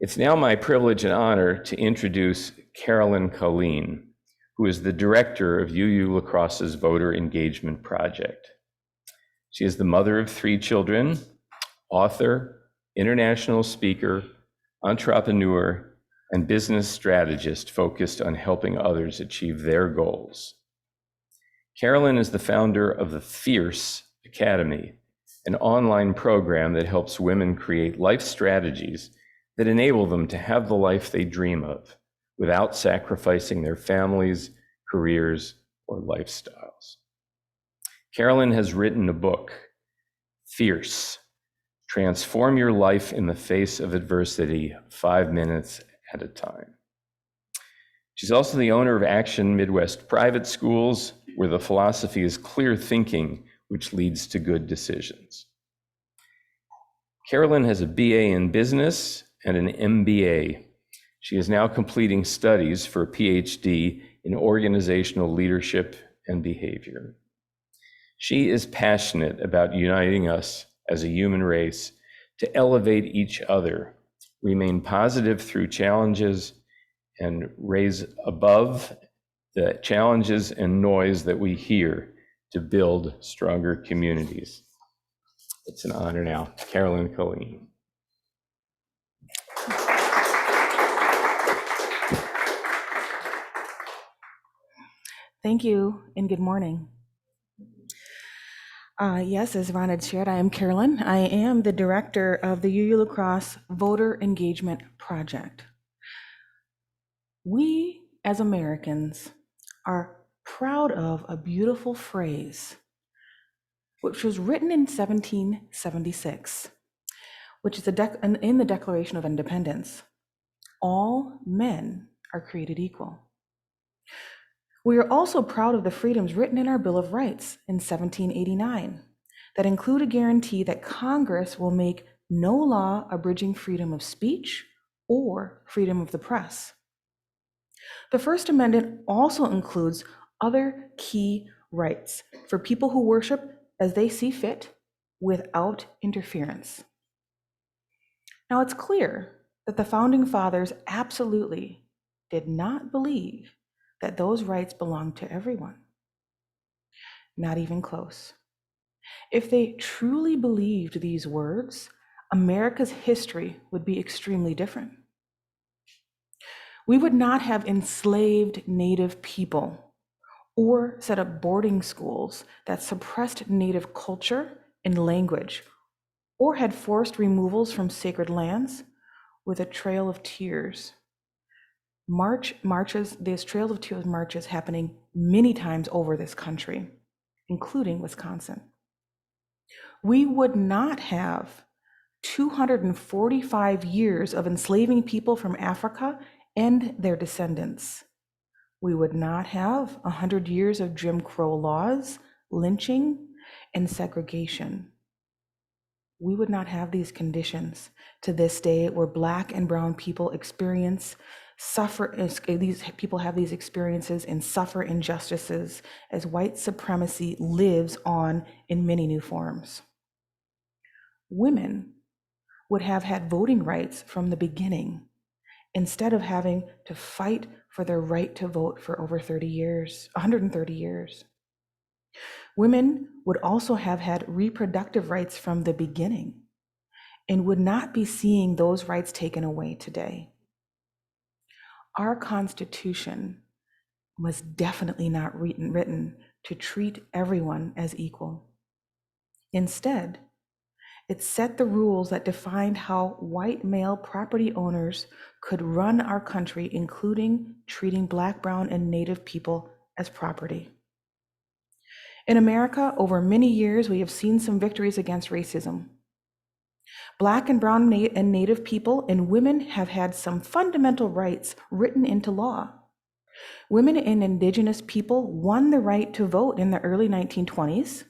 It's now my privilege and honor to introduce Carolyn Colleen, who is the director of UU La Crosse's Voter Engagement Project. She is the mother of 3 children, author, international speaker, entrepreneur, and business strategist focused on helping others achieve their goals. Carolyn is the founder of the F.I.E.R.C.E Academy, an online program that helps women create life strategies that enable them to have the life they dream of without sacrificing their families, careers, or lifestyles. Carolyn has written a book, F.I.E.R.C.E, Transform Your Life in the Face of Adversity, 5 minutes at a time. She's also the owner of Acton Midwest private schools, where the philosophy is clear thinking, which leads to good decisions. Carolyn has a BA in business and an MBA. She is now completing studies for a PhD in organizational leadership and behavior. She is passionate about uniting us as a human race to elevate each other, remain positive through challenges, and raise above the challenges and noise that we hear to build stronger communities. It's an honor now, Carolyn Colleen. Thank you, and good morning. Yes, as Ron had shared, I am Carolyn. I am the director of the UU La Crosse Voter Engagement Project. We, as Americans, are proud of a beautiful phrase, which was written in 1776, which is in the Declaration of Independence. All men are created equal. We are also proud of the freedoms written in our Bill of Rights in 1789 that include a guarantee that Congress will make no law abridging freedom of speech or freedom of the press. The First Amendment also includes other key rights for people who worship as they see fit without interference. Now, it's clear that the Founding Fathers absolutely did not believe that those rights belonged to everyone. Not even close. If they truly believed these words, America's history would be extremely different. We would not have enslaved Native people or set up boarding schools that suppressed Native culture and language, or had forced removals from sacred lands with a trail of tears. There's trails of tears marches happening many times over this country, including Wisconsin. We would not have 245 years of enslaving people from Africa and their descendants. We would not have 100 years of Jim Crow laws, lynching, and segregation. We would not have these conditions to this day where Black and brown people these people have these experiences and suffer injustices as white supremacy lives on in many new forms. Women would have had voting rights from the beginning instead of having to fight for their right to vote for over 130 years. Women would also have had reproductive rights from the beginning and would not be seeing those rights taken away today. Our Constitution was definitely not written to treat everyone as equal. Instead, it set the rules that defined how white male property owners could run our country, including treating Black, brown, and Native people as property. In America, over many years, we have seen some victories against racism. Black and brown and Native people and women have had some fundamental rights written into law. Women and Indigenous people won the right to vote in the early 1920s.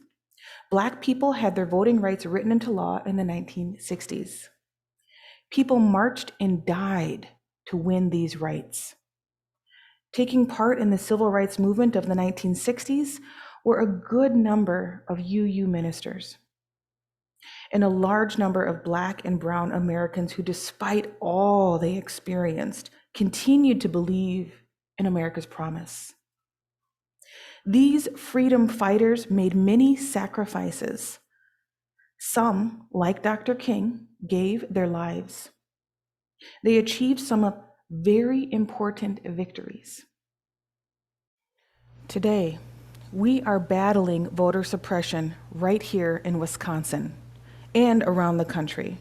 Black people had their voting rights written into law in the 1960s. People marched and died to win these rights. Taking part in the civil rights movement of the 1960s were a good number of UU ministers. and a large number of Black and Brown Americans who, despite all they experienced, continued to believe in America's promise. These freedom fighters made many sacrifices. Some, like Dr. King, gave their lives. They achieved some very important victories. Today, we are battling voter suppression right here in Wisconsin and around the country.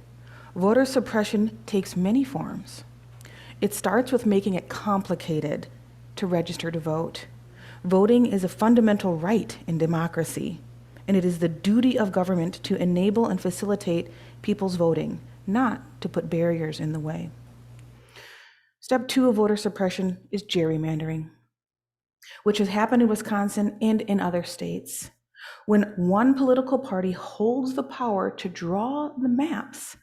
Voter suppression takes many forms. It starts with making it complicated to register to vote. Voting is a fundamental right in democracy, and it is the duty of government to enable and facilitate people's voting, not to put barriers in the way. Step 2 of voter suppression is gerrymandering, which has happened in Wisconsin and in other states. When one political party holds the power to draw the maps,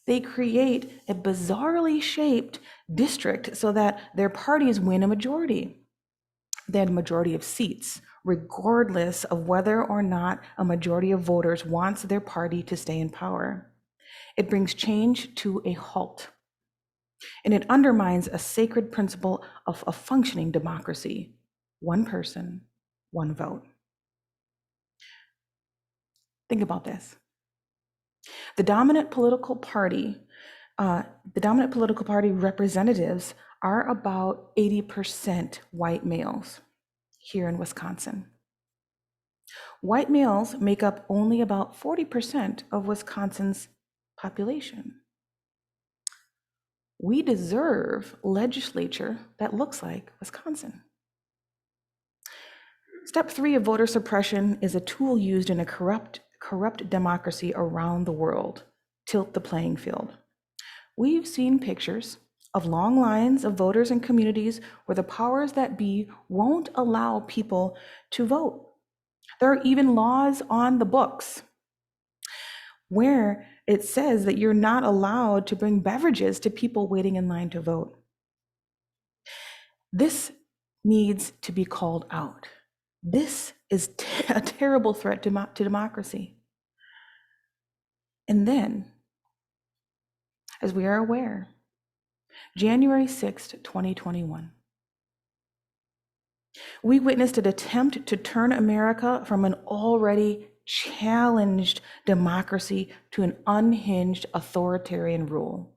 they create a bizarrely shaped district so that their parties win a majority. They had a majority of seats, regardless of whether or not a majority of voters wants their party to stay in power. It brings change to a halt, and it undermines a sacred principle of a functioning democracy: one person, one vote. Think about this. The dominant political party representatives are about 80% white males here in Wisconsin. White males make up only about 40% of Wisconsin's population. We deserve legislature that looks like Wisconsin. Step 3 of voter suppression is a tool used in a corrupt democracy around the world. Tilt the playing field. We've seen pictures of long lines of voters in communities where the powers that be won't allow people to vote. There are even laws on the books where it says that you're not allowed to bring beverages to people waiting in line to vote. This needs to be called out. This is a terrible threat to democracy. And then, as we are aware, January 6th, 2021, we witnessed an attempt to turn America from an already challenged democracy to an unhinged authoritarian rule.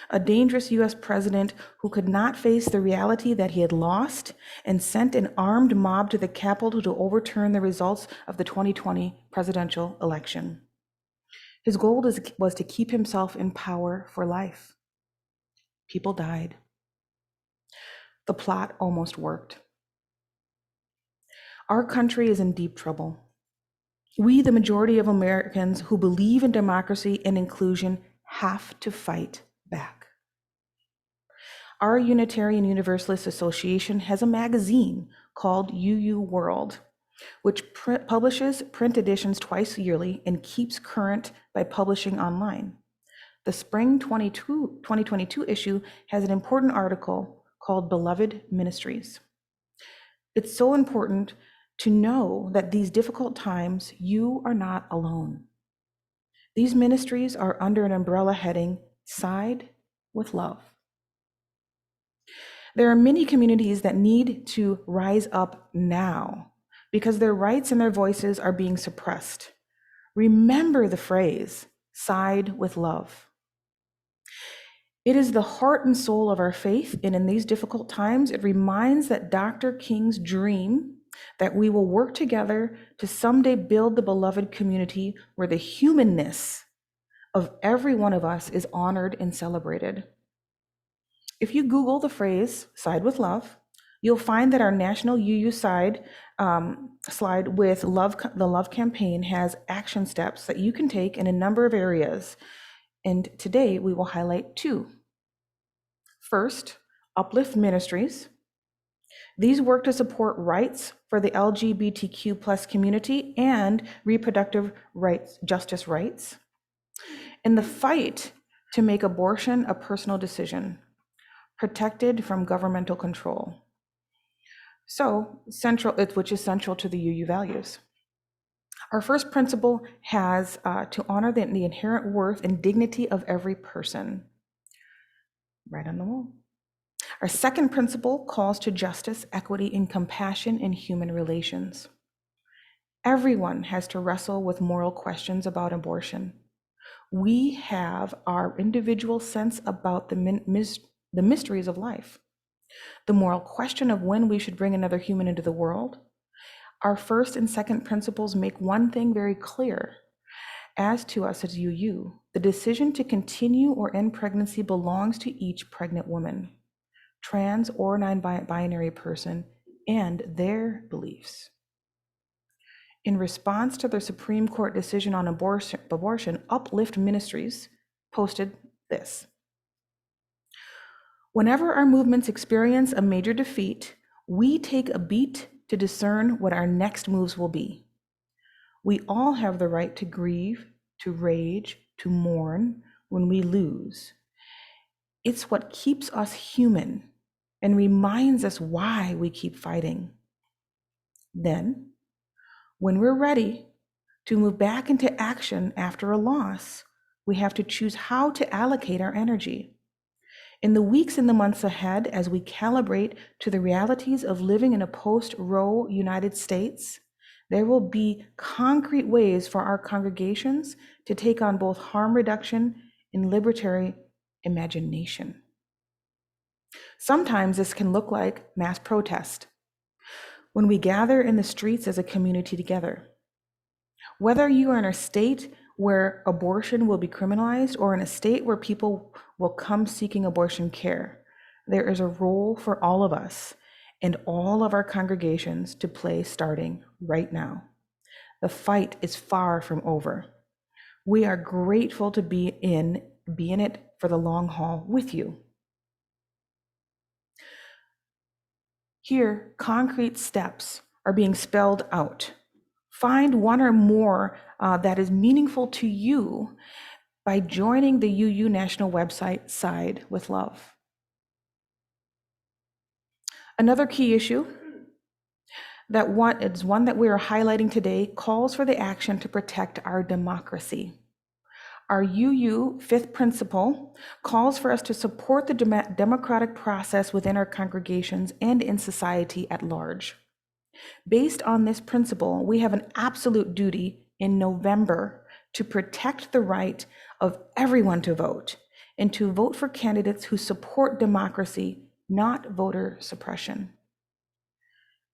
A dangerous US president who could not face the reality that he had lost and sent an armed mob to the Capitol to overturn the results of the 2020 presidential election. His goal was to keep himself in power for life. People died. The plot almost worked. Our country is in deep trouble. We, the majority of Americans who believe in democracy and inclusion, have to fight back. Our Unitarian Universalist Association has a magazine called UU World, which publishes print editions twice yearly and keeps current by publishing online. The spring 2022 issue has an important article called Beloved Ministries. It's so important to know that these difficult times, you are not alone. These ministries are under an umbrella heading, Side with Love. There are many communities that need to rise up now because their rights and their voices are being suppressed. Remember the phrase, Side with Love. It is the heart and soul of our faith, and in these difficult times, it reminds that Dr. King's dream that we will work together to someday build the beloved community where the humanness of every one of us is honored and celebrated. If you Google the phrase Side with Love, you'll find that our national UU slide with the Love campaign has action steps that you can take in a number of areas. And today we will highlight 2. First, Uplift Ministries. These work to support rights for the LGBTQ plus community and reproductive rights, justice rights, in the fight to make abortion a personal decision, protected from governmental control. Which is central to the UU values. Our first principle has to honor the inherent worth and dignity of every person. Right on the wall. Our second principle calls to justice, equity, and compassion in human relations. Everyone has to wrestle with moral questions about abortion. We have our individual sense about the mysteries of life, the moral question of when we should bring another human into the world. Our first and second principles make one thing very clear. As to us as UU, the decision to continue or end pregnancy belongs to each pregnant woman, trans or non-binary person, and their beliefs. In response to the Supreme Court decision on abortion, Uplift Ministries posted this. Whenever our movements experience a major defeat, we take a beat to discern what our next moves will be. We all have the right to grieve, to rage, to mourn when we lose. It's what keeps us human and reminds us why we keep fighting. Then, when we're ready to move back into action after a loss, we have to choose how to allocate our energy. In the weeks and the months ahead, as we calibrate to the realities of living in a post-Roe United States, there will be concrete ways for our congregations to take on both harm reduction and liberatory imagination. Sometimes this can look like mass protest, when we gather in the streets as a community together. Whether you are in a state where abortion will be criminalized or in a state where people will come seeking abortion care, there is a role for all of us and all of our congregations to play starting right now. The fight is far from over. We are grateful to be in it for the long haul with you. Here, concrete steps are being spelled out. Find one or more that is meaningful to you by joining the UU National website Side with Love. Another key issue that one that we are highlighting today calls for the action to protect our democracy. Our UU fifth principle calls for us to support the democratic process within our congregations and in society at large. Based on this principle, we have an absolute duty in November to protect the right of everyone to vote and to vote for candidates who support democracy, not voter suppression.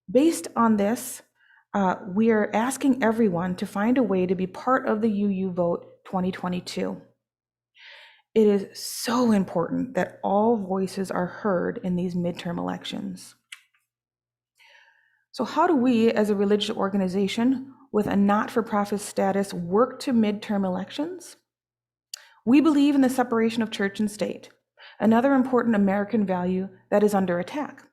Based on this, we are asking everyone to find a way to be part of the UU Vote 2022. It is so important that all voices are heard in these midterm elections. So how do we, as a religious organization with a not-for-profit status, work to midterm elections? We believe in the separation of church and state, another important American value that is under attack.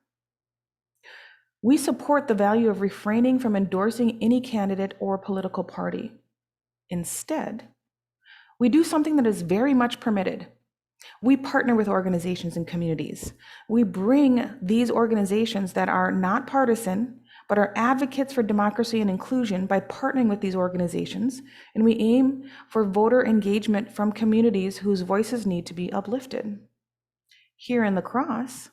We support the value of refraining from endorsing any candidate or political party. Instead, we do something that is very much permitted. We partner with organizations and communities. We bring these organizations that are not partisan, but are advocates for democracy and inclusion by partnering with these organizations, and we aim for voter engagement from communities whose voices need to be uplifted. Here in La Crosse,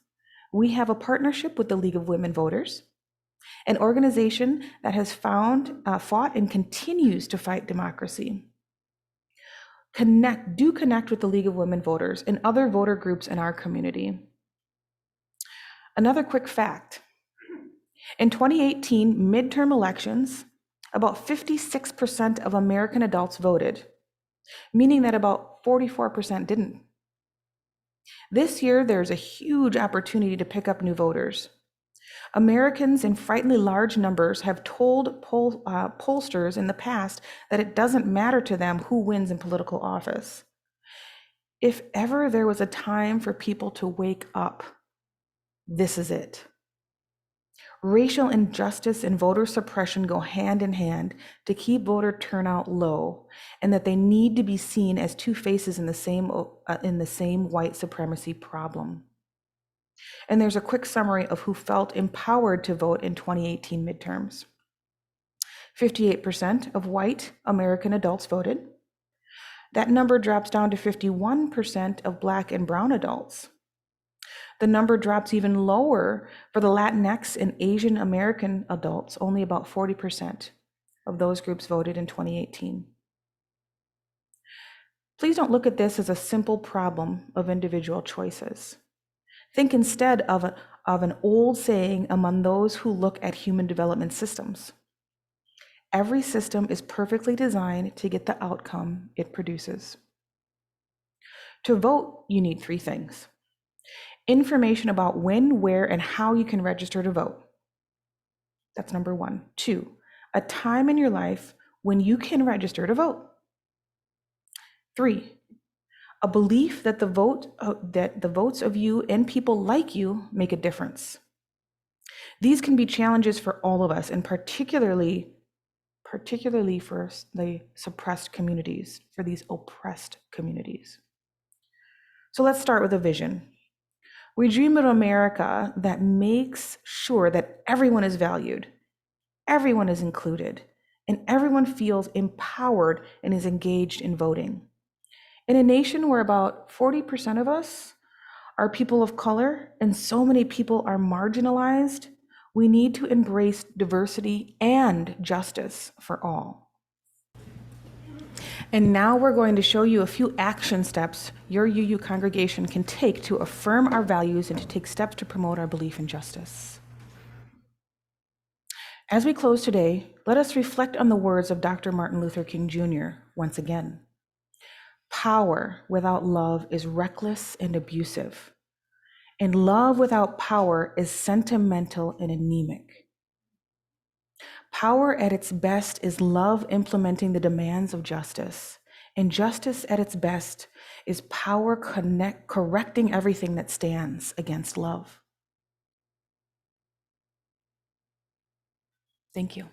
we have a partnership with the League of Women Voters, an organization that has fought and continues to fight democracy. Connect with the League of Women Voters and other voter groups in our community. Another quick fact. In 2018 midterm elections, about 56% of American adults voted, meaning that about 44% didn't. This year, there's a huge opportunity to pick up new voters. Americans in frighteningly large numbers have told pollsters in the past that it doesn't matter to them who wins in political office. If ever there was a time for people to wake up, this is it. Racial injustice and voter suppression go hand in hand to keep voter turnout low, and that they need to be seen as two faces in the same white supremacy problem. And there's a quick summary of who felt empowered to vote in 2018 midterms. 58% of white American adults voted. That number drops down to 51% of Black and Brown adults. The number drops even lower for the Latinx and Asian American adults. Only about 40% of those groups voted in 2018. Please don't look at this as a simple problem of individual choices. Think instead of an old saying among those who look at human development systems. Every system is perfectly designed to get the outcome it produces. To vote, you need 3 things. Information about when, where, and how you can register to vote. That's number 1. 2, a time in your life when you can register to vote. 3, a belief that the votes of you and people like you make a difference. These can be challenges for all of us, and particularly for the suppressed communities, for these oppressed communities. So let's start with a vision. We dream of an America that makes sure that everyone is valued, everyone is included, and everyone feels empowered and is engaged in voting. In a nation where about 40% of us are people of color and so many people are marginalized, we need to embrace diversity and justice for all. And now we're going to show you a few action steps your UU congregation can take to affirm our values and to take steps to promote our belief in justice. As we close today, let us reflect on the words of Dr. Martin Luther King Jr. once again. Power without love is reckless and abusive, and love without power is sentimental and anemic. Power at its best is love implementing the demands of justice, and justice at its best is power correcting everything that stands against love. Thank you.